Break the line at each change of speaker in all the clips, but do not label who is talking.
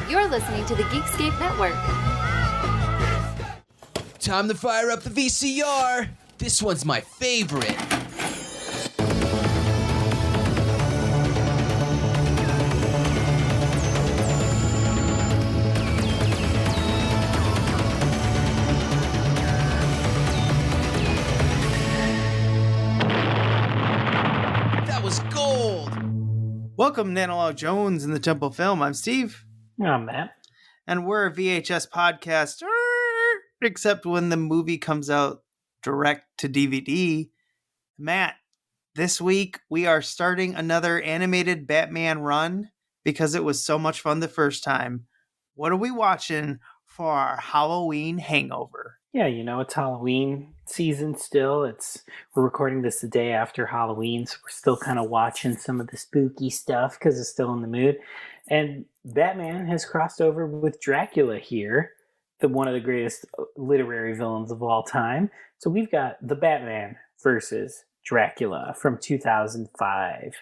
You're listening to the Geekscape Network.
Time to fire up the VCR. This one's my favorite. That was gold.
Welcome to Analog Jones in the Temple Film. I'm Steve.
I'm Matt.
And we're a VHS podcast, except when the movie comes out direct to DVD. Matt, this week we are starting another animated Batman run because it was so much fun the first time. What are we watching for our Halloween hangover?
Yeah, you know, it's Halloween season still. We're recording this the day after Halloween, so we're still kind of watching some of the spooky stuff because it's still in the mood. And Batman has crossed over with Dracula here, one of the greatest literary villains of all time. So we've got The Batman versus Dracula from 2005.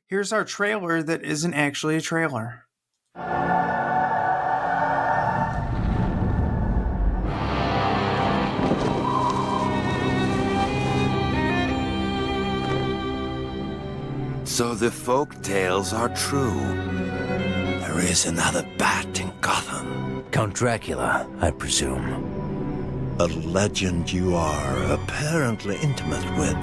Here's our trailer that isn't actually a trailer.
So the folk tales are true. There is another bat in Gotham.
Count Dracula, I presume.
A legend you are apparently intimate with.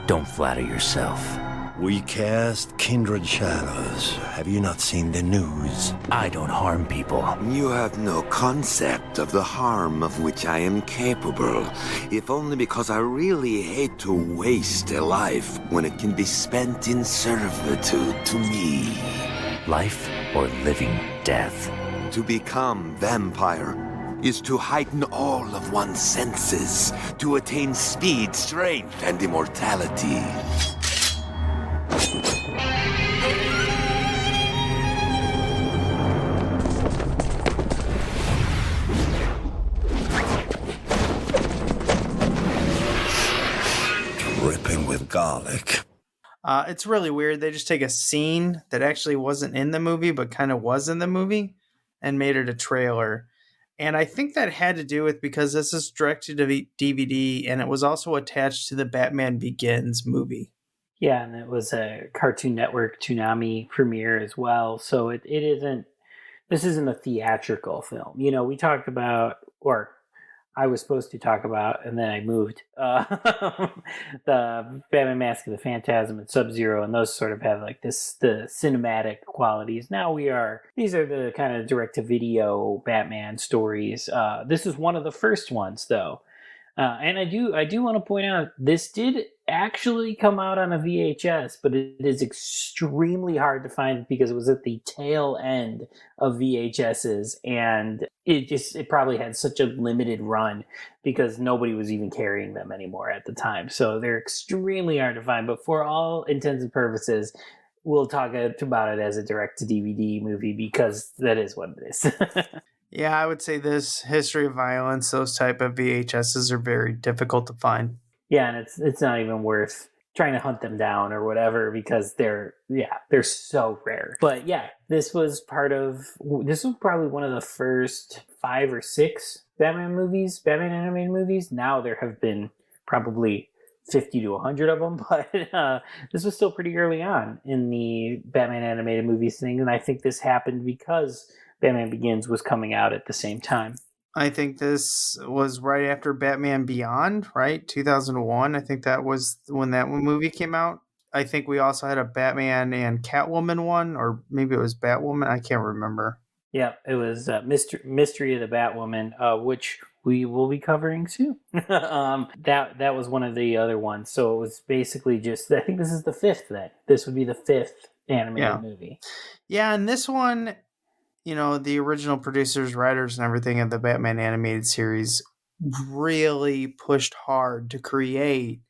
Don't flatter yourself.
We cast kindred shadows. Have you not seen the news?
I don't harm people.
You have no concept of the harm of which I am capable, if only because I really hate to waste a life when it can be spent in servitude to me.
Life or living death.
To become vampire is to heighten all of one's senses, to attain speed, strength, and immortality.
Dripping with garlic.
It's really weird. They just take a scene that actually wasn't in the movie, but kind of was in the movie, and made it a trailer. And I think that had to do with because this is directed to DVD, and it was also attached to the Batman Begins movie.
Yeah, and it was a Cartoon Network Toonami premiere as well. So this isn't a theatrical film. You know, we talked about, or I was supposed to talk about, and then I moved, the Batman Mask of the Phantasm and Sub-Zero, and those sort of have like the cinematic qualities. Now these are the kind of direct-to-video Batman stories. This is one of the first ones, though. And I do want to point out, this did actually come out on a VHS, but it is extremely hard to find because it was at the tail end of VHSs, and it probably had such a limited run because nobody was even carrying them anymore at the time. So they're extremely hard to find, but for all intents and purposes, we'll talk about it as a direct-to-DVD movie because that is what it is.
Yeah, I would say this History of Violence, those type of VHSs are very difficult to find.
Yeah, and it's not even worth trying to hunt them down or whatever because they're so rare. But yeah, this was probably one of the first 5 or 6 Batman animated movies. Now there have been probably 50 to 100 of them, but this was still pretty early on in the Batman animated movies thing, and I think this happened because Batman Begins was coming out at the same time.
I think this was right after Batman Beyond, right? 2001. I think that was when that movie came out. I think we also had a Batman and Catwoman one, or maybe it was Batwoman. I can't remember.
Yeah, it was Mystery of the Batwoman, which we will be covering soon. That was one of the other ones. So it was basically I think this is the 5th then. This would be the 5th animated movie.
Yeah, and this one, you know, the original producers, writers, and everything of the Batman animated series really pushed hard to create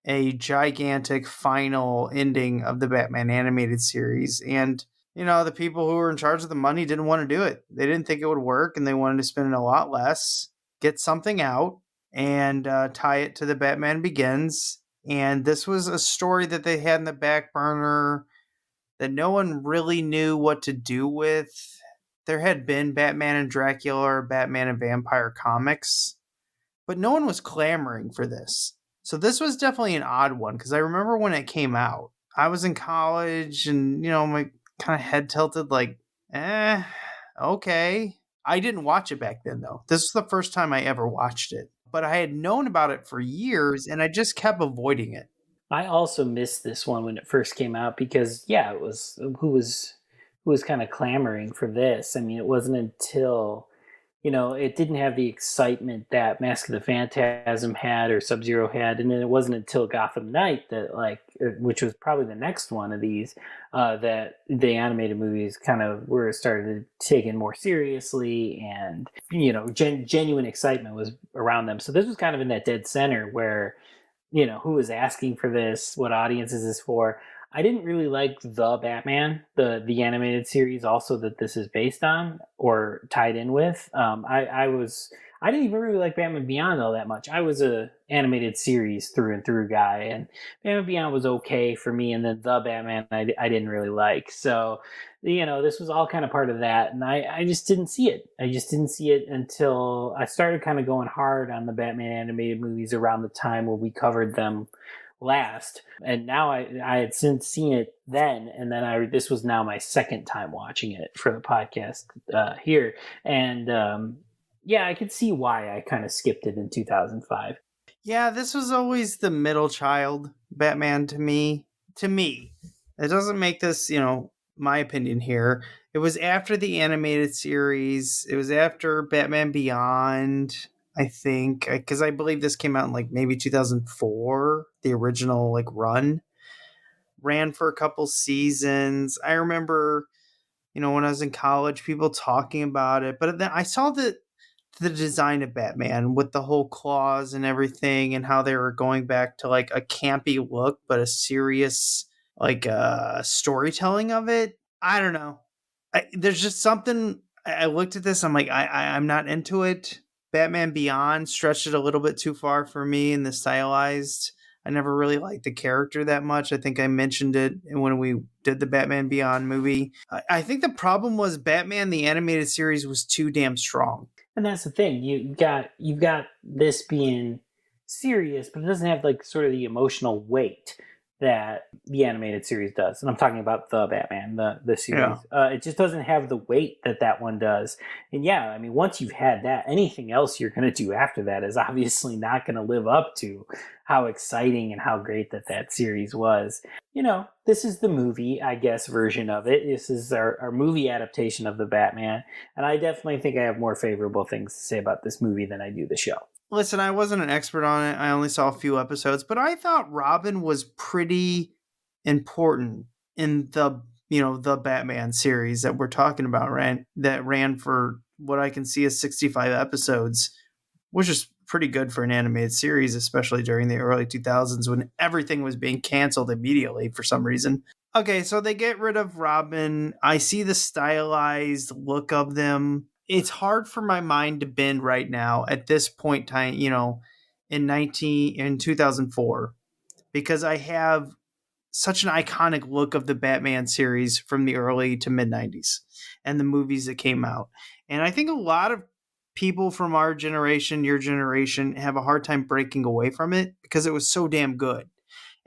a gigantic final ending of the Batman animated series. And, you know, the people who were in charge of the money didn't want to do it. They didn't think it would work, and they wanted to spend a lot less, get something out, and tie it to the Batman Begins. And this was a story that they had in the back burner that no one really knew what to do with. there had been Batman and Dracula or Batman and Vampire comics, but no one was clamoring for this. So this was definitely an odd one, because I remember when it came out, I was in college and, my kind of head tilted like, okay. I didn't watch it back then, though. This was the first time I ever watched it. But I had known about it for years, and I just kept avoiding it.
I also missed this one when it first came out because, it was who was kind of clamoring for this. I mean, it wasn't until, it didn't have the excitement that Mask of the Phantasm had or Sub-Zero had, and then it wasn't until Gotham Knight that, which was probably the next one of these, that the animated movies kind of were started taken more seriously, and genuine excitement was around them. So this was kind of in that dead center where, who was asking for this, what audience is this for? I didn't really like The Batman, the animated series also that this is based on or tied in with. I didn't even really like Batman Beyond all that much. I was a animated series through and through guy, and Batman Beyond was okay for me, and then The Batman I didn't really like. So, this was all kind of part of that, and I just didn't see it. I just didn't see it until I started kind of going hard on the Batman animated movies around the time where we covered them last, and now I had since seen it then, and then this was now my second time watching it for the podcast here, and I could see why I kind of skipped it in 2005.
Yeah, this was always the middle child Batman to me. It doesn't make this, my opinion here. It was after the animated series. It was after Batman Beyond, I think, because I believe this came out in maybe 2004, the original run. Ran for a couple seasons. I remember, when I was in college, people talking about it. But then I saw the design of Batman with the whole claws and everything, and how they were going back to a campy look, but a serious storytelling of it. I don't know. There's just something. I looked at this. I'm like, I'm not into it. Batman Beyond stretched it a little bit too far for me in the stylized. I never really liked the character that much. I think I mentioned it when we did the Batman Beyond movie. I think the problem was Batman the animated series was too damn strong.
And that's the thing. You've got this being serious, but it doesn't have sort of the emotional weight that the animated series does. And I'm talking about the Batman, the series. Yeah. It just doesn't have the weight that one does. And once you've had that, anything else you're going to do after that is obviously not going to live up to how exciting and how great that series was. This is the movie, I guess, version of it. This is our movie adaptation of the Batman. And I definitely think I have more favorable things to say about this movie than I do the show.
Listen, I wasn't an expert on it. I only saw a few episodes, but I thought Robin was pretty important in the Batman series that we're talking about, that ran for what I can see as 65 episodes, which is pretty good for an animated series, especially during the early 2000s when everything was being canceled immediately for some reason. Okay, so they get rid of Robin. I see the stylized look of them. It's hard for my mind to bend right now at this point in time, in 2004, because I have such an iconic look of the Batman series from the early to mid 90s and the movies that came out. And I think a lot of people from our generation, your generation, have a hard time breaking away from it because it was so damn good.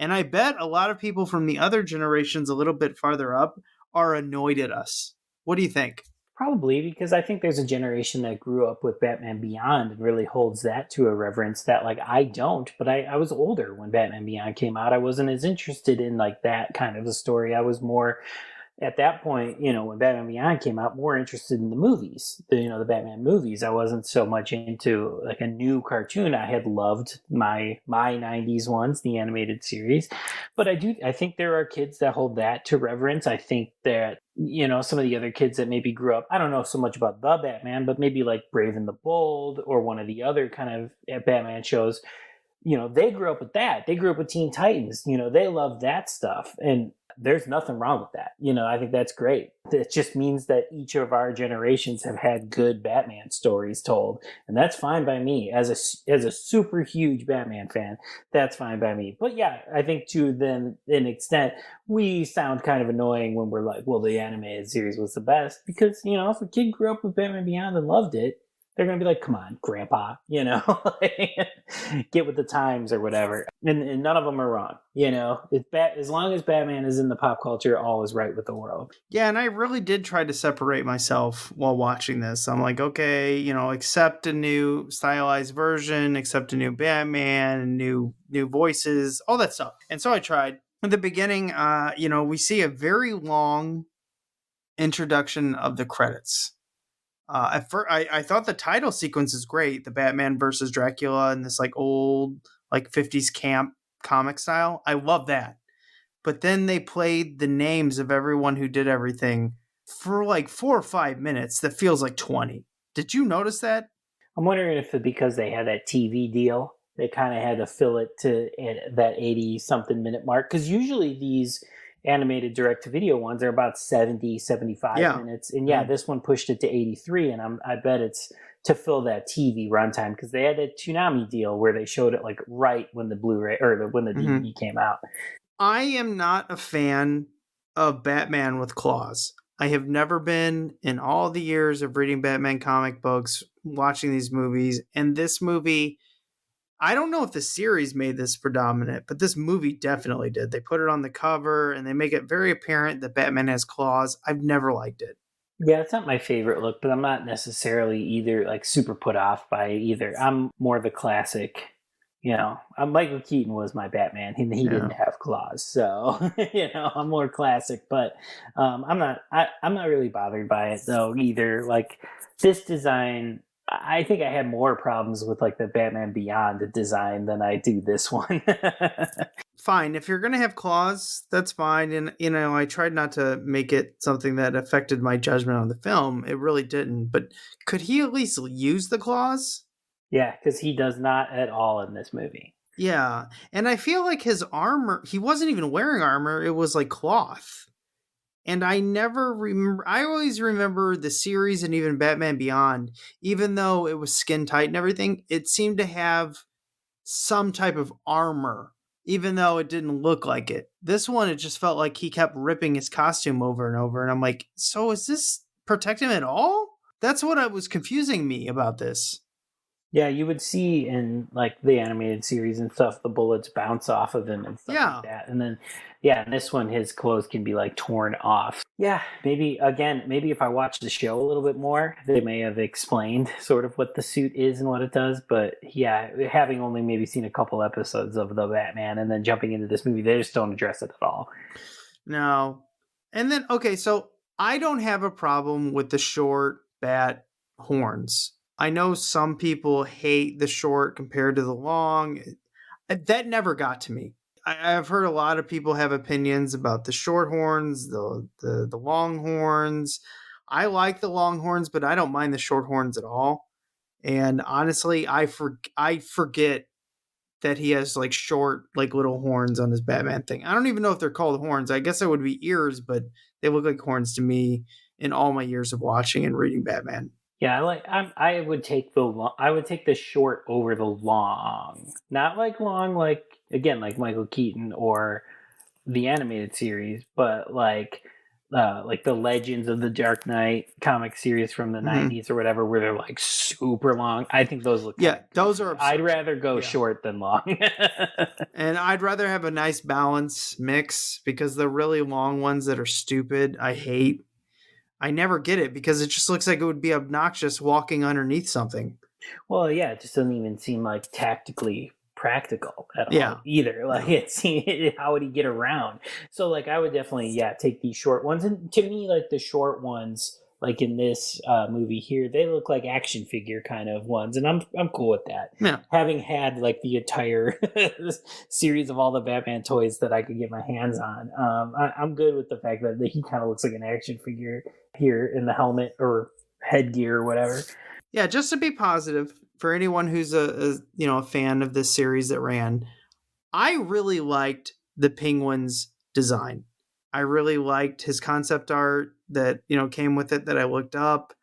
And I bet a lot of people from the other generations a little bit farther up are annoyed at us. What do you think?
Probably, because I think there's a generation that grew up with Batman Beyond and really holds that to a reverence that I don't, but I was older when Batman Beyond came out. I wasn't as interested in that kind of a story. I was more at that point, when Batman Beyond came out, more interested in the movies, the Batman movies. I wasn't so much into a new cartoon. I had loved my 90s ones, the animated series, but I think there are kids that hold that to reverence. I think that, some of the other kids that maybe grew up, I don't know so much about the Batman, but maybe Brave and the Bold or one of the other kind of Batman shows, they grew up with that. They grew up with Teen Titans. They love that stuff. And There's nothing wrong with that. I think that's great. It just means that each of our generations have had good Batman stories told, and that's fine by me. As a super huge Batman fan, that's fine by me. But yeah, I think to then an extent, we sound kind of annoying when we're like, well, the animated series was the best, because if a kid grew up with Batman Beyond and loved it, they're going to be like, come on, grandpa, get with the times or whatever. And none of them are wrong. As long as Batman is in the pop culture, all is right with the world.
Yeah, and I really did try to separate myself while watching this. I'm like, okay, accept a new stylized version, accept a new Batman, new voices, all that stuff. And so I tried. At the beginning, we see a very long introduction of the credits. At first, I thought the title sequence is great. The Batman versus Dracula in this old 50s camp comic style. I love that. But then they played the names of everyone who did everything for 4 or 5 minutes. That feels like 20. Did you notice that?
I'm wondering if because they had that TV deal, they kind of had to fill it to that 80-something minute mark. Because usually these animated direct-to-video ones are about 70, 75 minutes. And this one pushed it to 83, and I bet it's to fill that TV runtime, because they had that Toonami deal where they showed it right when the Blu-ray or when the DVD came out.
I am not a fan of Batman with claws. I have never been in all the years of reading Batman comic books, watching these movies, and this movie, I don't know if the series made this predominant, but this movie definitely did. They put it on the cover and they make it very apparent that Batman has claws. I've never liked it.
Yeah, it's not my favorite look, but I'm not necessarily either super put off by either. I'm more the classic, Michael Keaton was my Batman. He didn't have claws. So, I'm more classic, but I'm not really bothered by it though either. This design, I think I had more problems with the Batman Beyond design than I do this one.
Fine. If you're going to have claws, that's fine. And, I tried not to make it something that affected my judgment on the film. It really didn't. But could he at least use the claws?
Yeah, because he does not at all in this movie.
Yeah. And I feel like his armor, he wasn't even wearing armor. It was cloth. And I never remember, I always remember the series and even Batman Beyond, even though it was skin tight and everything, it seemed to have some type of armor, even though it didn't look like it. This one, it just felt like he kept ripping his costume over and over. And I'm like, so is this protect him at all? That's what was confusing me about this.
Yeah, you would see in the animated series and stuff, the bullets bounce off of him and stuff like that. And then, in this one, his clothes can be torn off. Yeah, maybe if I watched the show a little bit more, they may have explained sort of what the suit is and what it does. But yeah, having only maybe seen a couple episodes of the Batman and then jumping into this movie, they just don't address it at all.
No. And then, okay, so I don't have a problem with the short bat horns. I know some people hate the short compared to the long. That never got to me. I've heard a lot of people have opinions about the short horns, the long horns. I like the long horns, but I don't mind the short horns at all. And honestly, I forget that he has short, little horns on his Batman thing. I don't even know if they're called horns. I guess it would be ears, but they look like horns to me in all my years of watching and reading Batman.
Yeah, I would take the short over the long. Not long again Michael Keaton or the animated series, but the Legends of the Dark Knight comic series from the 90s or whatever, where they're super long. I think those look
those are absurd.
I'd rather go short than long.
And I'd rather have a nice balance mix, because the really long ones that are stupid, I hate. I never get it, because it just looks like it would be obnoxious walking underneath something.
Well, yeah, it just doesn't even seem tactically practical at all either. How would he get around? So I would definitely take these short ones. And to me, the short ones, in this movie here, they look like action figure kind of ones, and I'm cool with that.
Yeah.
Having had the entire series of all the Batman toys that I could get my hands on, I'm good with the fact that he kind of looks like an action figure here in the helmet or headgear or whatever.
Yeah, just to be positive for anyone who's a fan of this series that ran, I really liked the Penguin's design. I really liked his concept art that, came with it that I looked up.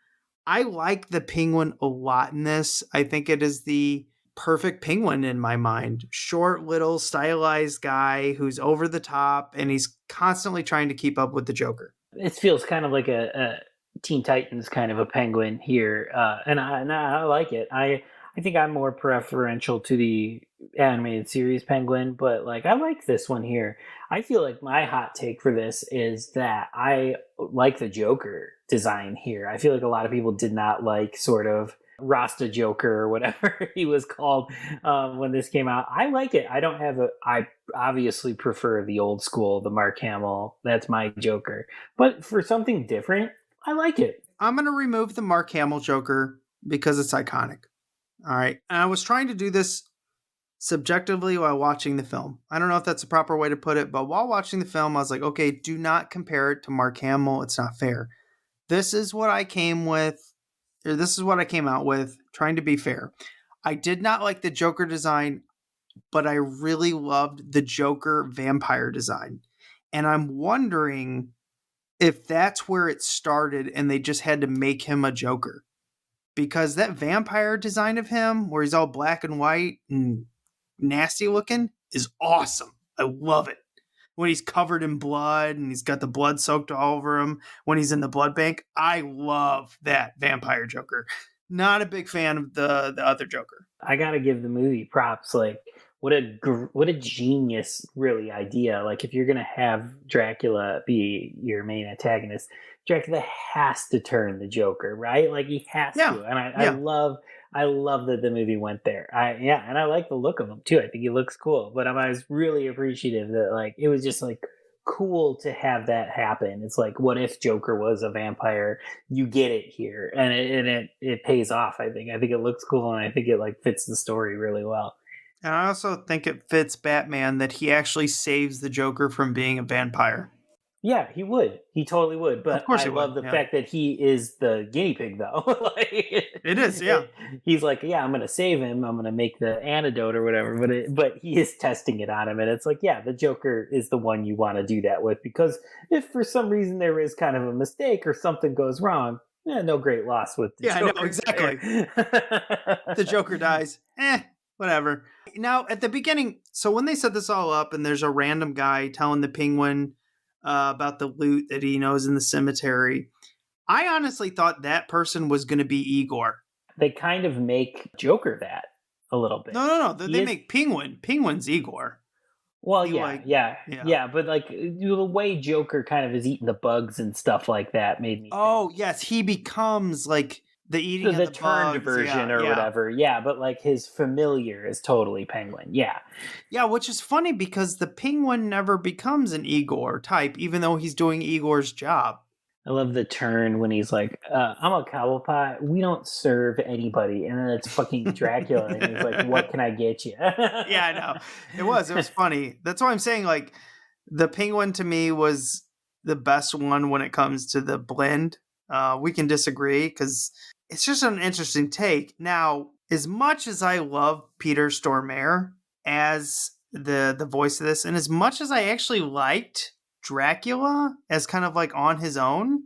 I like the Penguin a lot in this. I think it is the perfect Penguin in my mind. Short, little, stylized guy who's over the top, and he's constantly trying to keep up with the Joker.
It feels kind of like a Teen Titans kind of a Penguin here, and I like it. I think I'm more preferential to the animated series Penguin, but like I like this one here. I feel like my hot take for this is that I like the Joker design here. I feel like a lot of people did not like sort of Rasta Joker or whatever he was called when this came out. I like it. I obviously prefer the old school, the Mark Hamill. That's my Joker. But for something different, I like it.
I'm going to remove the Mark Hamill Joker because it's iconic. All right. And I was trying to do this subjectively while watching the film. I don't know if that's a proper way to put it, but while watching the film, I was like, okay, do not compare it to Mark Hamill. It's not fair. This is what I came out with, trying to be fair. I did not like the Joker design, but I really loved the Joker vampire design. And I'm wondering if that's where it started and they just had to make him a Joker. Because that vampire design of him, where he's all black and white and nasty looking, is awesome. I love it. When he's covered in blood and he's got the blood soaked all over him when he's in the blood bank, I love that vampire Joker. Not a big fan of the other Joker.
I gotta give the movie props. Like, what a genius, really, idea. Like, if you're gonna have Dracula be your main antagonist, Dracula has to turn the Joker, right? Like, he has to. And I love that the movie went there. And I like the look of him too. I think he looks cool. But I was really appreciative that, like, it was just like cool to have that happen. It's like, what if Joker was a vampire? You get it here, and it pays off. I think it looks cool, and I think it like fits the story really well.
And I also think it fits Batman that he actually saves the Joker from being a vampire.
Yeah, he would. He totally would. But I love the fact that he is the guinea pig, though. Like,
it is, yeah.
He's like, yeah, I'm going to save him. I'm going to make the antidote or whatever. But he is testing it on him. And it's like, yeah, the Joker is the one you want to do that with. Because if for some reason there is kind of a mistake or something goes wrong, no great loss with the Joker. Yeah, no, exactly.
The Joker dies. Whatever. Now, at the beginning, so when they set this all up and there's a random guy telling the Penguin about the loot that he knows in the cemetery, I honestly thought that person was going to be Igor.
They kind of make Joker that a little bit.
No. They make Penguin. Penguin's Igor.
Well, yeah. But like the way Joker kind of is eating the bugs and stuff like that made me.
Oh, yes. He becomes like the eating of the
turned
bugs,
version or whatever. Yeah, but like his familiar is totally Penguin. Yeah.
Yeah, which is funny because the Penguin never becomes an Igor type, even though he's doing Igor's job.
I love the turn when he's like, I'm a Cobblepot. We don't serve anybody. And then it's fucking Dracula. And he's like, what can I get you?
Yeah, I know. It was funny. That's why I'm saying, like, the Penguin to me was the best one when it comes to the blend. We can disagree because it's just an interesting take. Now, as much as I love Peter Stormare as the voice of this, and as much as I actually liked Dracula as kind of like on his own,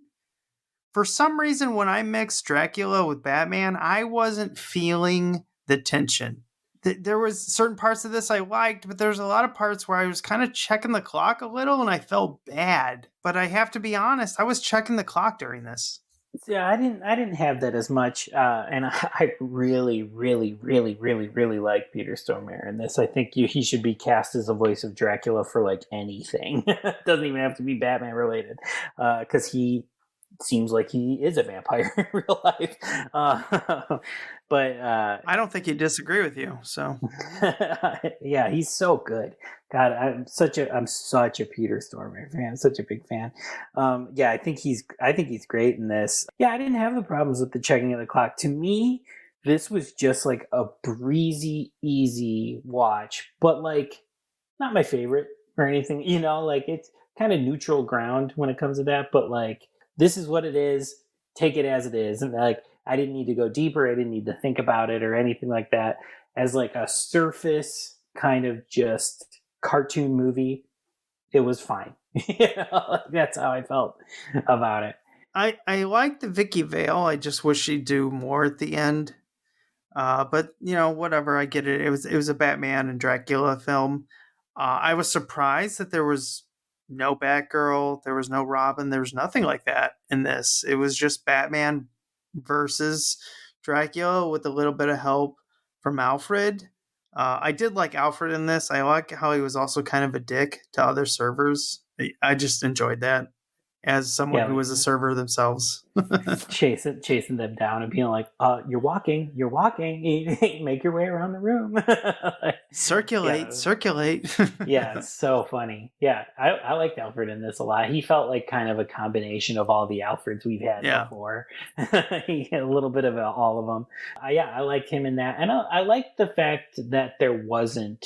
for some reason when I mixed Dracula with Batman, I wasn't feeling the tension. There was certain parts of this I liked, but there's a lot of parts where I was kind of checking the clock a little and I felt bad. But I have to be honest, I was checking the clock during this.
Yeah, I didn't have that as much, and I really, really, really, really, really like Peter Stormare in this. I think he should be cast as the voice of Dracula for like anything. Doesn't even have to be Batman related, because he seems like he is a vampire in real life. But
I don't think he'd disagree with you. So
yeah, he's so good. God, I'm such a Peter Stormare fan. I'm such a big fan. Yeah, I think he's great in this. Yeah, I didn't have the problems with the checking of the clock. To me, this was just like a breezy, easy watch, but like not my favorite or anything. You know, like it's kind of neutral ground when it comes to that. But like this is what it is. Take it as it is, and like I didn't need to go deeper. I didn't need to think about it or anything like that. As like a surface kind of just cartoon movie, it was fine. That's how I felt about it.
I like the Vicky Vale. I just wish she'd do more at the end. But whatever. I get it. It was a Batman and Dracula film. I was surprised that there was no Batgirl, there was no Robin, there was nothing like that in this. It was just Batman versus Dracula with a little bit of help from Alfred. I did like Alfred in this. I like how he was also kind of a dick to other servers. I just enjoyed that as someone who was a server themselves.
chasing them down and being like, you're walking, make your way around the room.
Circulate.
Yeah, it's so funny. Yeah, I liked Alfred in this a lot. He felt like kind of a combination of all the Alfreds we've had before. He had a little bit of all of them. I liked him in that. And I liked the fact that there wasn't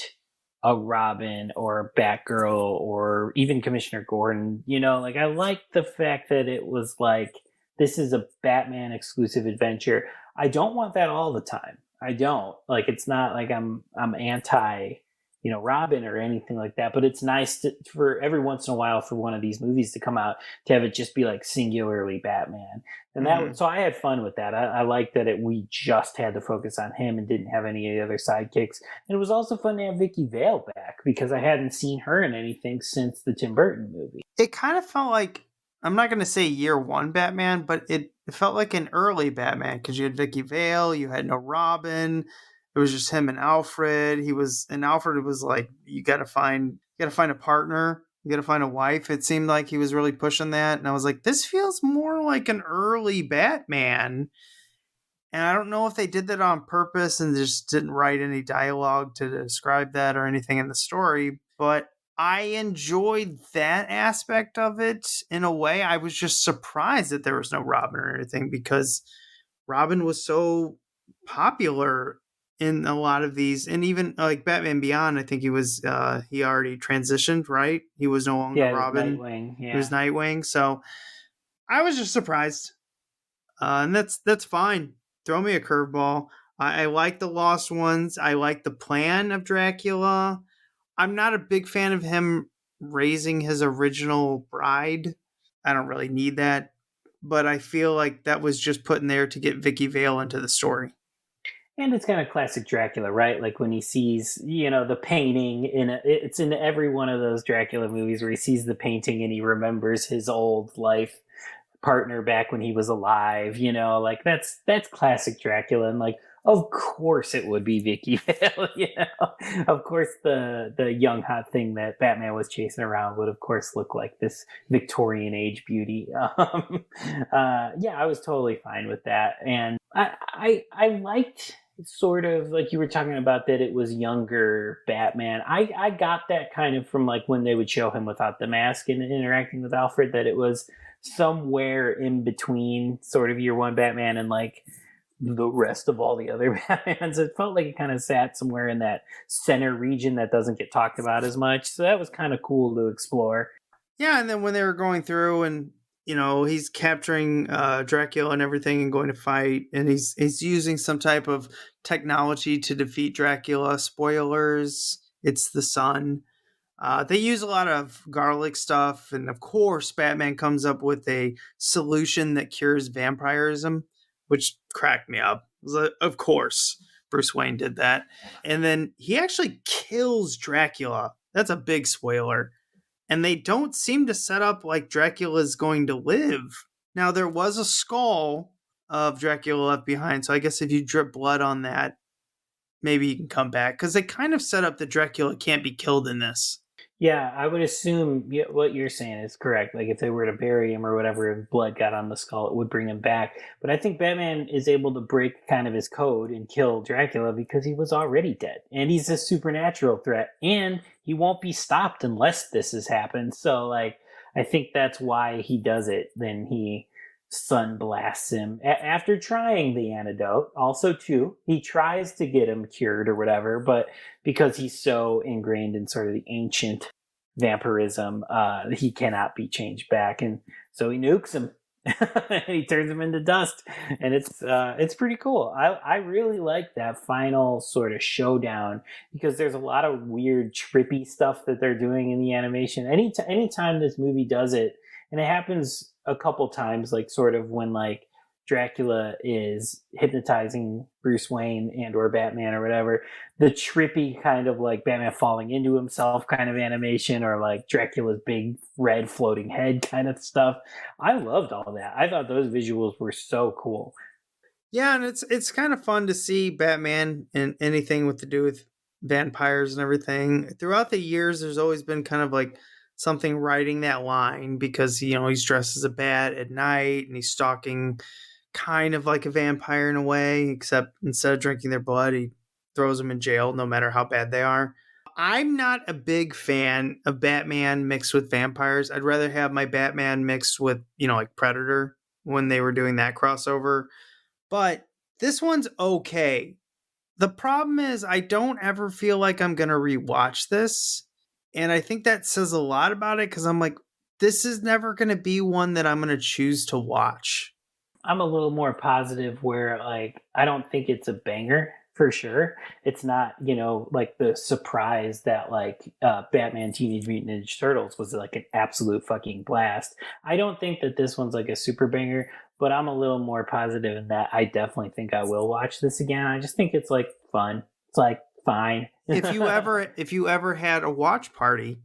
a Robin or a Batgirl or even Commissioner Gordon. I like the fact that it was like, this is a Batman exclusive adventure. I don't want that all the time. I don't. It's not like I'm anti, Robin or anything like that, but it's nice for every once in a while for one of these movies to come out to have it just be like singularly Batman. And so I had fun with that. I liked that we just had to focus on him and didn't have any other sidekicks. And it was also fun to have Vicky Vale back because I hadn't seen her in anything since the Tim Burton movie.
It kind of felt like, I'm not going to say year one Batman, but it felt like an early Batman because you had Vicky Vale, you had no Robin. It was just him and Alfred. Alfred was like, you got to find a partner. You got to find a wife. It seemed like he was really pushing that. And I was like, this feels more like an early Batman. And I don't know if they did that on purpose and just didn't write any dialogue to describe that or anything in the story. But I enjoyed that aspect of it in a way. I was just surprised that there was no Robin or anything because Robin was so popular in a lot of these, and even like Batman Beyond, I think he already transitioned, right? He was no longer Robin.
Nightwing. Yeah.
He was Nightwing. So I was just surprised. And that's fine. Throw me a curveball. I like the Lost Ones. I like the plan of Dracula. I'm not a big fan of him raising his original bride. I don't really need that. But I feel like that was just put in there to get Vicky Vale into the story.
And it's kind of classic Dracula, right? Like when he sees, the painting it's in every one of those Dracula movies where he sees the painting and he remembers his old life partner back when he was alive, that's classic Dracula. And of course it would be Vicky Vale, Of course the young hot thing that Batman was chasing around would of course look like this Victorian age beauty. I was totally fine with that. And I liked sort of like you were talking about that it was younger Batman. I got that kind of from when they would show him without the mask and interacting with Alfred, that it was somewhere in between sort of year one Batman and the rest of all the other Batmans. It felt like it kind of sat somewhere in that center region that doesn't get talked about as much. So that was kind of cool to explore.
Yeah, and then when they were going through and he's capturing Dracula and everything and going to fight, and he's using some type of technology to defeat Dracula. Spoilers, it's the sun. They use a lot of garlic stuff, and of course Batman comes up with a solution that cures vampirism, which cracked me up. It was like, of course Bruce Wayne did that. And then he actually kills Dracula. That's a big spoiler. And they don't seem to set up like Dracula's going to live. Now, there was a skull of Dracula left behind, so I guess if you drip blood on that, maybe he can come back. Because they kind of set up that Dracula can't be killed in this.
Yeah, I would assume what you're saying is correct. Like if they were to bury him or whatever, if blood got on the skull, it would bring him back. But I think Batman is able to break kind of his code and kill Dracula because he was already dead. And he's a supernatural threat. And he won't be stopped unless this has happened. So I think that's why he does it. Then he sun blasts him after trying the antidote. Also, too, he tries to get him cured or whatever, but because he's so ingrained in sort of the ancient vampirism, he cannot be changed back, and so he nukes him. He turns him into dust, and it's pretty cool. I really like that final sort of showdown because there's a lot of weird, trippy stuff that they're doing in the animation. Anytime this movie does it, and it happens a couple times, like sort of when like Dracula is hypnotizing Bruce Wayne and or Batman or whatever, the trippy kind of like Batman falling into himself kind of animation, or like Dracula's big red floating head kind of stuff. I loved all that. I thought those visuals were so cool.
Yeah, and it's kind of fun to see Batman in anything with to do with vampires and everything. Throughout the years, there's always been kind of like something riding that line because, he's dressed as a bat at night and he's stalking kind of like a vampire in a way, except instead of drinking their blood, he throws them in jail no matter how bad they are. I'm not a big fan of Batman mixed with vampires. I'd rather have my Batman mixed with, like Predator when they were doing that crossover. But this one's okay. The problem is I don't ever feel like I'm going to rewatch this. And I think that says a lot about it because I'm like, this is never going to be one that I'm going to choose to watch.
I'm a little more positive where like I don't think it's a banger for sure. It's not, like the surprise that like Batman Teenage Mutant Ninja Turtles was like an absolute fucking blast. I don't think that this one's like a super banger, but I'm a little more positive in that I definitely think I will watch this again. I just think it's like fun. It's like fine.
If you ever had a watch party,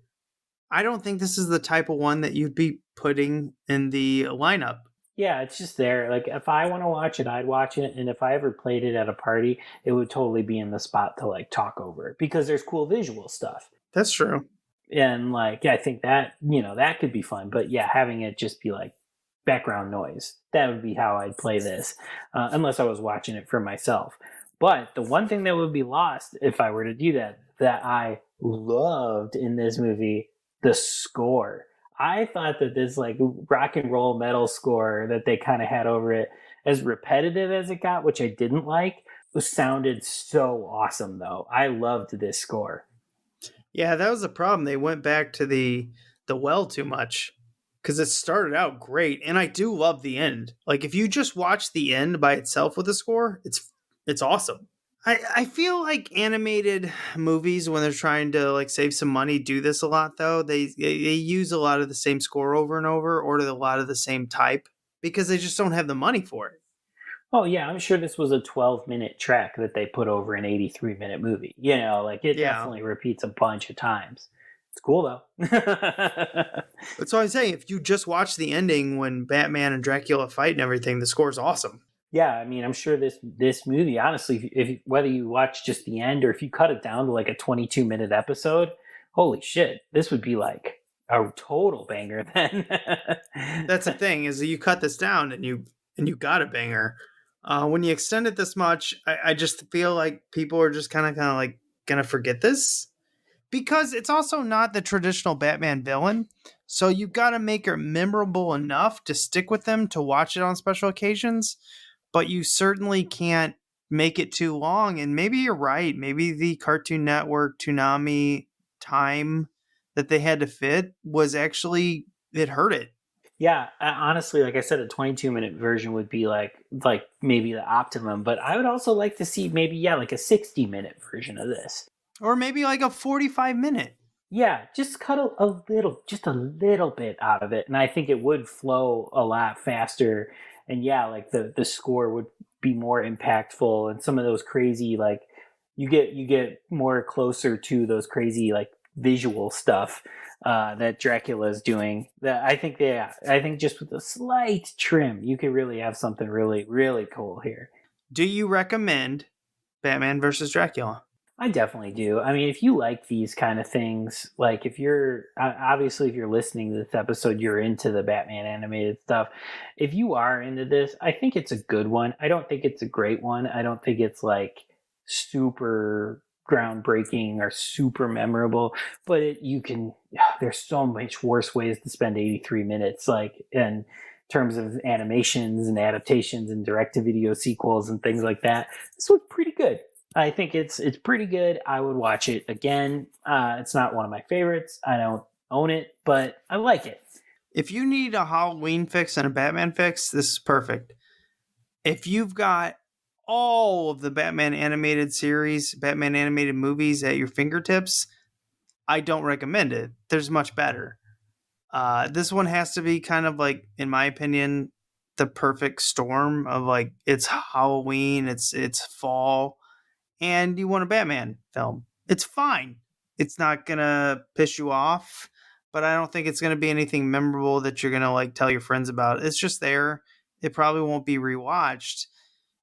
I don't think this is the type of one that you'd be putting in the lineup.
Yeah, it's just there. Like, if I want to watch it, I'd watch it. And if I ever played it at a party, it would totally be in the spot to, like, talk over it. Because there's cool visual stuff.
That's true.
And, like, yeah, I think that, that could be fun. But, yeah, having it just be, like, background noise. That would be how I'd play this. Unless I was watching it for myself. But the one thing that would be lost if I were to do that I loved in this movie, the score. I thought that this like rock and roll metal score that they kind of had over it, as repetitive as it got, which I didn't like, sounded so awesome though. I loved this score.
Yeah, that was the problem. They went back to the well too much because it started out great, and I do love the end. Like if you just watch the end by itself with the score, it's awesome. I feel like animated movies, when they're trying to like save some money, do this a lot though. They use a lot of the same score over and over, or a lot of the same type, because they just don't have the money for it.
Oh yeah, I'm sure this was a 12-minute track that they put over an 83-minute movie. Like it definitely repeats a bunch of times. It's cool though.
That's what I'm saying. If you just watch the ending when Batman and Dracula fight and everything, the score's awesome.
Yeah, I mean, I'm sure this movie, honestly, if whether you watch just the end or if you cut it down to like a 22-minute episode, holy shit, this would be like a total banger then.
That's the thing, is that you cut this down and you got a banger. When you extend it this much, I just feel like people are just kind of like gonna forget this, because it's also not the traditional Batman villain. So you've got to make it memorable enough to stick with them to watch it on special occasions. But you certainly can't make it too long. And maybe you're right. Maybe the Cartoon Network, Toonami time that they had to fit was actually, it hurt it.
Yeah, honestly, like I said, a 22-minute version would be like maybe the optimum. But I would also like to see maybe, like a 60-minute version of this.
Or maybe like a 45-minute.
Yeah, just cut a little bit out of it. And I think it would flow a lot faster. And yeah, like the score would be more impactful, and some of those crazy, like you get more closer to those crazy like visual stuff that Dracula is doing. That I think just with a slight trim, you could really have something really, really cool here.
Do you recommend Batman versus Dracula?
I definitely do. I mean, if you like these kind of things, like if you're listening to this episode, you're into the Batman animated stuff. If you are into this, I think it's a good one. I don't think it's a great one. I don't think it's like super groundbreaking or super memorable, but there's so much worse ways to spend 83 minutes, like in terms of animations and adaptations and direct-to-video sequels and things like that. This was pretty good. I think it's pretty good. I would watch it again. It's not one of my favorites. I don't own it, but I like it.
If you need a Halloween fix and a Batman fix, this is perfect. If you've got all of the Batman animated series, Batman animated movies at your fingertips, I don't recommend it. There's much better. This one has to be kind of like, in my opinion, the perfect storm of like, it's Halloween, it's fall, and you want a Batman film. It's fine. It's not gonna piss you off, but I don't think it's gonna be anything memorable that you're gonna like tell your friends about. It's just there. It probably won't be rewatched.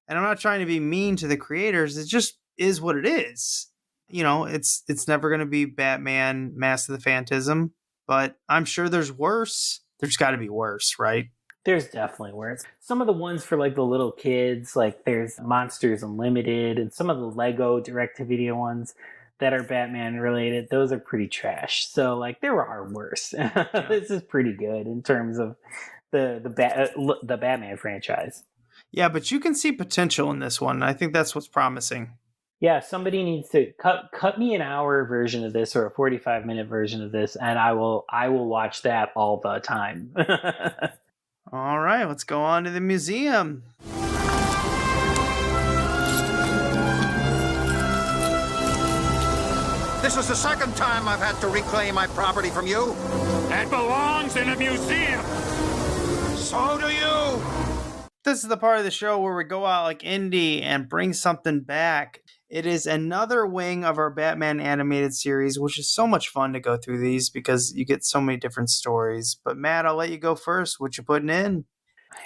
And I'm not trying to be mean to the creators. It just is what it is. You know, it's never gonna be Batman Mask of the Phantasm, but I'm sure there's worse. There's got to be worse, right?
There's definitely worse. Some of the ones for like the little kids, like there's Monsters Unlimited, and some of the Lego direct-to-video ones that are Batman related, those are pretty trash. So like there are worse. This is pretty good in terms of the Batman franchise.
Yeah, but you can see potential in this one. I think that's what's promising.
Yeah, somebody needs to cut me an hour version of this or a 45-minute version of this, and I will watch that all the time.
All right, let's go on to the museum.
This is the second time I've had to reclaim my property from you.
It belongs in a museum.
So do you.
This is the part of the show where we go out like Indy and bring something back. It is another wing of our Batman animated series, which is so much fun to go through these because you get so many different stories. But Matt, I'll let you go first. What you putting in?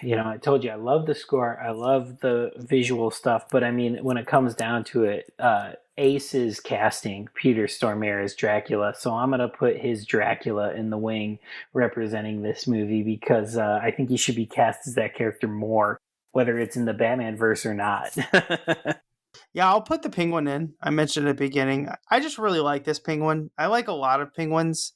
You know, I told you I love the score. I love the visual stuff. But I mean, when it comes down to it, Ace is casting Peter Stormare as Dracula. So I'm going to put his Dracula in the wing representing this movie because I think he should be cast as that character more, whether it's in the Batman verse or not.
Yeah, I'll put the penguin in. I mentioned at the beginning. I just really like this penguin. I like a lot of penguins,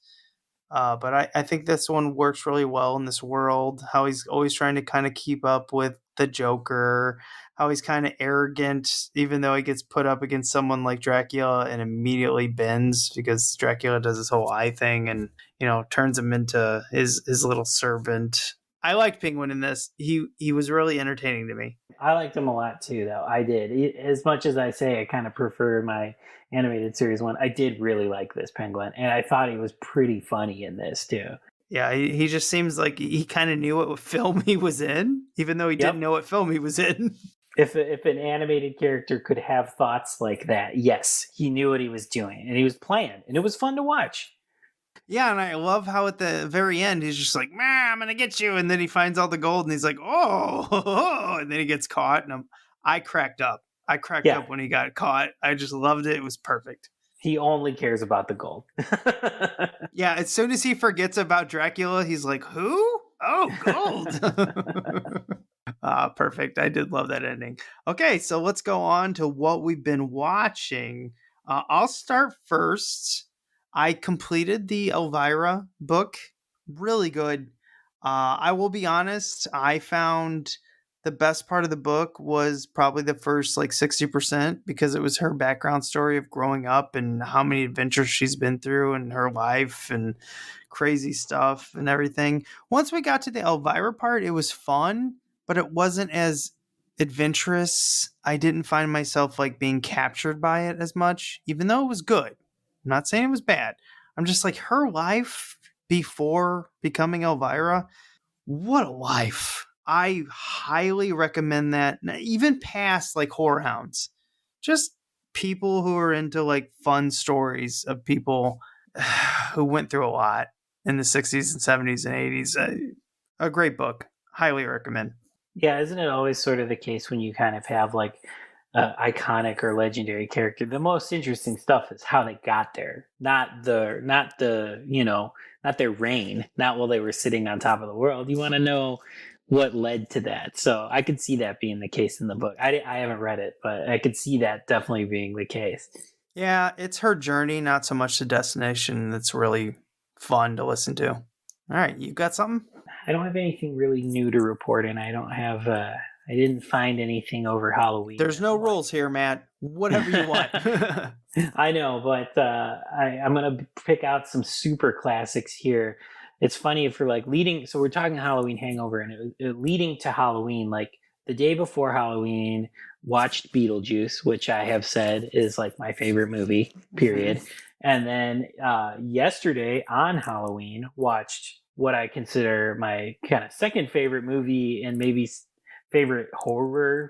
but I think this one works really well in this world. How he's always trying to kind of keep up with the Joker. How he's kind of arrogant, even though he gets put up against someone like Dracula and immediately bends because Dracula does his whole eye thing and, you know, turns him into his little servant. I liked Penguin in this. He was really entertaining to me.
I liked him a lot too, though. I did. As much as I say I kind of prefer my animated series one, I did really like this Penguin, and I thought he was pretty funny in this too.
Yeah, he just seems like he kind of knew what film he was in, even though he didn't know what film he was in.
If an animated character could have thoughts like that, yes, he knew what he was doing, and he was playing, and it was fun to watch.
Yeah, and I love how at the very end, he's just like, man, I'm going to get you. And then he finds all the gold, and he's like, oh, and then he gets caught. And I cracked up. I cracked up when he got caught. I just loved it. It was perfect.
He only cares about the gold.
Yeah, as soon as he forgets about Dracula, he's like, who? Oh, gold. Perfect. I did love that ending. Okay, so let's go on to what we've been watching. I'll start first. I completed the Elvira book. Really good. I will be honest, I found the best part of the book was probably the first like 60% because it was her background story of growing up and how many adventures she's been through in her life and crazy stuff and everything. Once we got to the Elvira part, it was fun, but it wasn't as adventurous. I didn't find myself like being captured by it as much, even though it was good. I'm not saying it was bad. I'm just like, her life before becoming Elvira, what a life. I highly recommend that. Even past like horror hounds, just people who are into like fun stories of people who went through a lot in the 60s and 70s and 80s. A great book. Highly recommend.
Yeah, isn't it always sort of the case when you kind of have like iconic or legendary character? The most interesting stuff is how they got there, not their reign, not while they were sitting on top of the world. You want to know what led to that. So I could see that being the case in the book. I haven't read it, but I could see that definitely being the case.
Yeah, it's her journey, not so much the destination. That's really fun to listen to. All right, you got something?
I don't have anything really new to report, and I don't have. I didn't find anything over Halloween.
There's no rules here, Matt. Whatever you want.
I know, but I'm going to pick out some super classics here. it's funny for like leading. So we're talking Halloween Hangover, and it leading to Halloween. Like the day before Halloween, watched Beetlejuice, which I have said is like my favorite movie. Period. And then yesterday on Halloween, watched what I consider my kind of second favorite movie and maybe favorite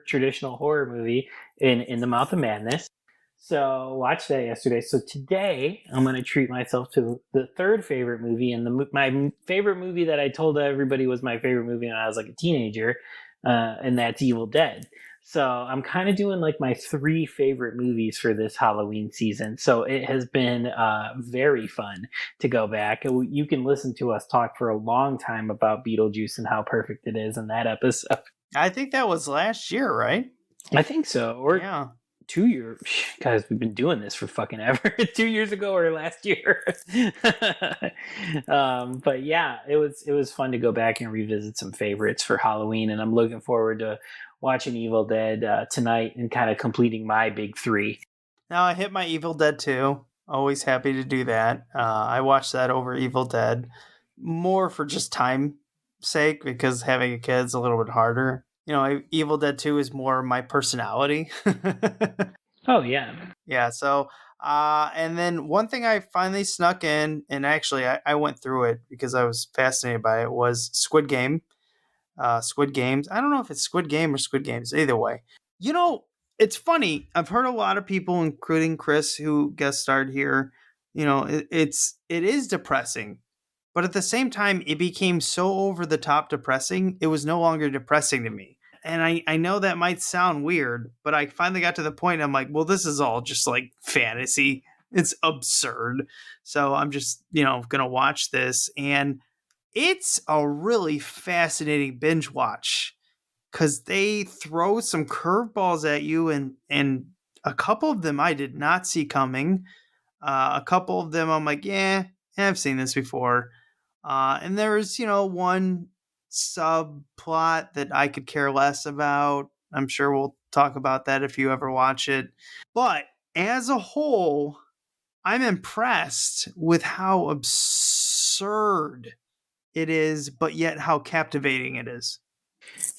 traditional horror movie in The Mouth of Madness. So watched that yesterday. So today I'm going to treat myself to the third favorite movie, and my favorite movie that I told everybody was my favorite movie when I was like a teenager, and that's Evil Dead. So I'm kind of doing like my 3 favorite movies for this Halloween season. So it has been very fun to go back. You can listen to us talk for a long time about Beetlejuice and how perfect it is in that episode.
I think that was last year, right?
I think so. Or
yeah.
2 years. Guys, we've been doing this for fucking ever. 2 years ago or last year. But yeah, it was fun to go back and revisit some favorites for Halloween, and I'm looking forward to watching Evil Dead tonight and kind of completing my big 3.
Now I hit my Evil Dead 2. Always happy to do that. I watched that over Evil Dead more for just time sake, because having a kid's a little bit harder. You know, Evil Dead 2 is more my personality.
Oh, yeah.
Yeah, so, and then one thing I finally snuck in, and actually I went through it because I was fascinated by it, was Squid Game. Squid Games. I don't know if it's Squid Game or Squid Games. Either way. You know, it's funny. I've heard a lot of people, including Chris, who guest starred here. You know, it is depressing. But at the same time, it became so over the top depressing, it was no longer depressing to me. And I know that might sound weird, but I finally got to the point, I'm like, well, this is all just like fantasy. It's absurd. So I'm just, going to watch this. And it's a really fascinating binge watch because they throw some curveballs at you, and a couple of them I did not see coming. A couple of them I'm like, yeah, I've seen this before. And there's, one subplot that I could care less about. I'm sure we'll talk about that if you ever watch it. But as a whole, I'm impressed with how absurd it is, but yet how captivating it is.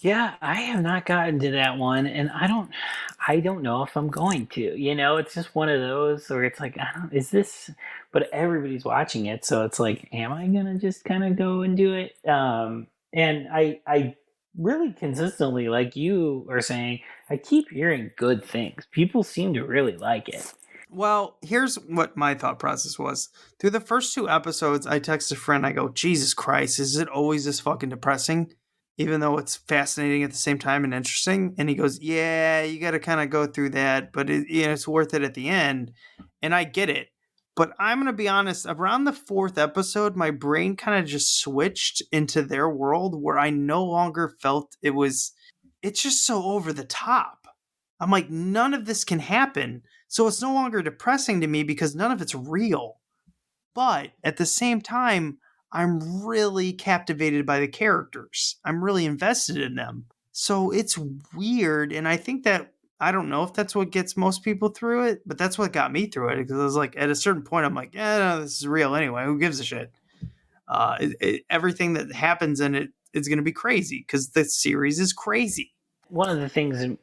Yeah, I have not gotten to that one, and I don't know if I'm going to. It's just one of those where it's like, is this? But everybody's watching it, so it's like, am I gonna just kind of go and do it? And I really consistently, like you are saying, I keep hearing good things. People seem to really like it.
Well, here's what my thought process was. Through the first 2 episodes, I text a friend, I go, Jesus Christ, is it always this fucking depressing? Even though it's fascinating at the same time and interesting. And he goes, yeah, you got to kind of go through that, but it's worth it at the end. And I get it. But I'm going to be honest, around the 4th episode, my brain kind of just switched into their world where I no longer felt it's just so over the top. I'm like, none of this can happen. So it's no longer depressing to me because none of it's real. But at the same time, I'm really captivated by the characters. I'm really invested in them. So it's weird. And I think that, I don't know if that's what gets most people through it, but that's what got me through it. Because I was like, at a certain point, I'm like, no, this is real anyway. Who gives a shit? Everything that happens in it is going to be crazy because the series is crazy.
One of the things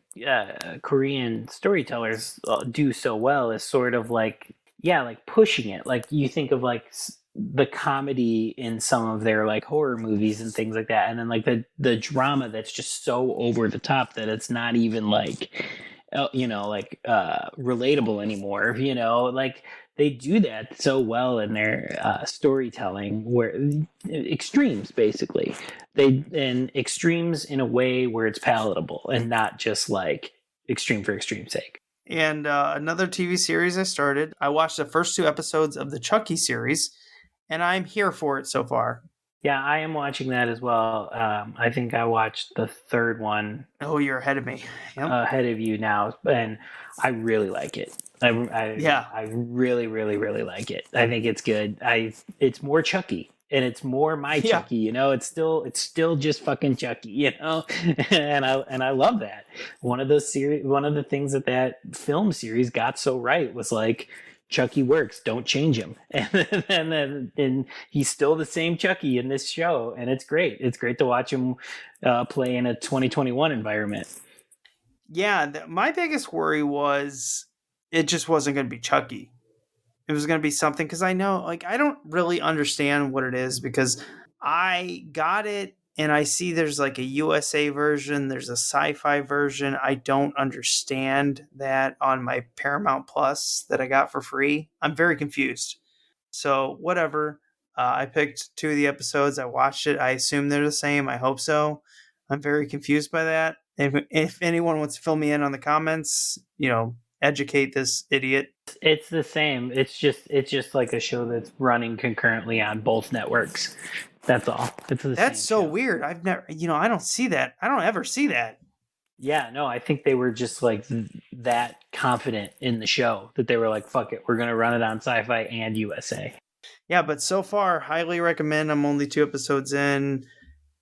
Korean storytellers do so well is sort of like pushing it. Like you think of like the comedy in some of their like horror movies and things like that, and then like the drama that's just so over the top that it's not even like relatable anymore. Like they do that so well in their storytelling, where extremes basically extremes in a way where it's palatable and not just like extreme for extreme's sake.
And another TV series I watched the first 2 episodes of the Chucky series, and I'm here for it so far.
Yeah, I am watching that as well. I think I watched the 3rd one.
Oh, you're ahead of me. Yep.
Ahead of you now, and I really like it. I really, really, really like it. I think it's good. It's more Chucky, and it's more my Chucky. It's still just fucking Chucky. And I love that. One of the things that film series got so right was like, Chucky works. Don't change him. And he's still the same Chucky in this show, and it's great. It's great to watch him play in a 2021 environment.
Yeah, my biggest worry was it just wasn't going to be Chucky. It was going to be something, because I know, like, I don't really understand what it is, because I got it and I see there's like a USA version, there's a sci-fi version. I don't understand that on my Paramount Plus that I got for free. I'm very confused. So whatever. I picked 2 of the episodes. I watched it. I assume they're the same. I hope so. I'm very confused by that. If anyone wants to fill me in on the comments, educate this idiot.
It's the same. It's just like a show that's running concurrently on both networks. That's all.
That's so weird. I've never, I don't see that. I don't ever see that.
Yeah, no, I think they were just like that confident in the show that they were like, fuck it, we're going to run it on Sci-Fi and USA.
Yeah, but so far, highly recommend. I'm only 2 episodes in,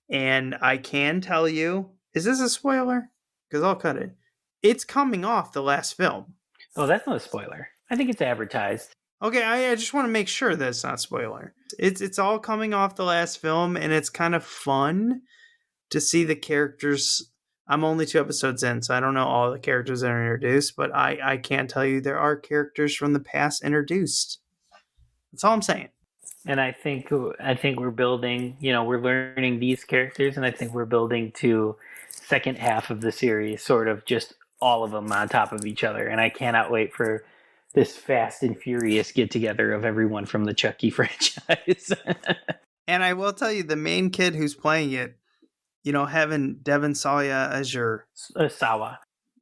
and I can tell you, is this a spoiler? Because I'll cut it. It's coming off the last film.
Oh, that's not a spoiler. I think it's advertised.
Okay, I just want to make sure that it's not a spoiler. It's all coming off the last film, and it's kind of fun to see the characters. I'm only 2 episodes in, so I don't know all the characters that are introduced, but I can tell you there are characters from the past introduced. That's all I'm saying.
And I think we're building, we're learning these characters, and I think we're building to second half of the series, sort of just all of them on top of each other. And I cannot wait for this fast and furious get together of everyone from the Chucky franchise.
And I will tell you, the main kid who's playing it, having Devon Sawa as your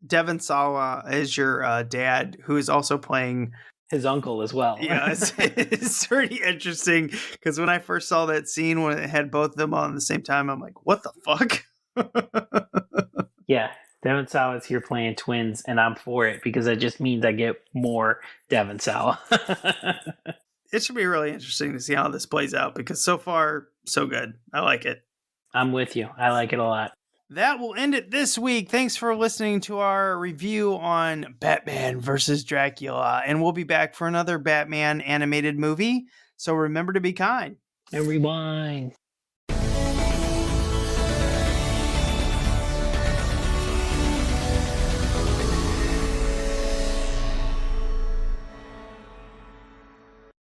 Devon Sawa as your dad, who is also playing
his uncle as well.
Yeah, it's pretty interesting, because when I first saw that scene when it had both of them on at the same time, I'm like, what the fuck?
Yeah, Devon Sawa is here playing twins, and I'm for it, because that just means I get more Devon Sawa.
It should be really interesting to see how this plays out, because so far, so good. I like it.
I'm with you. I like it a lot.
That will end it this week. Thanks for listening to our review on Batman versus Dracula. And we'll be back for another Batman animated movie. So remember to be kind.
And rewind.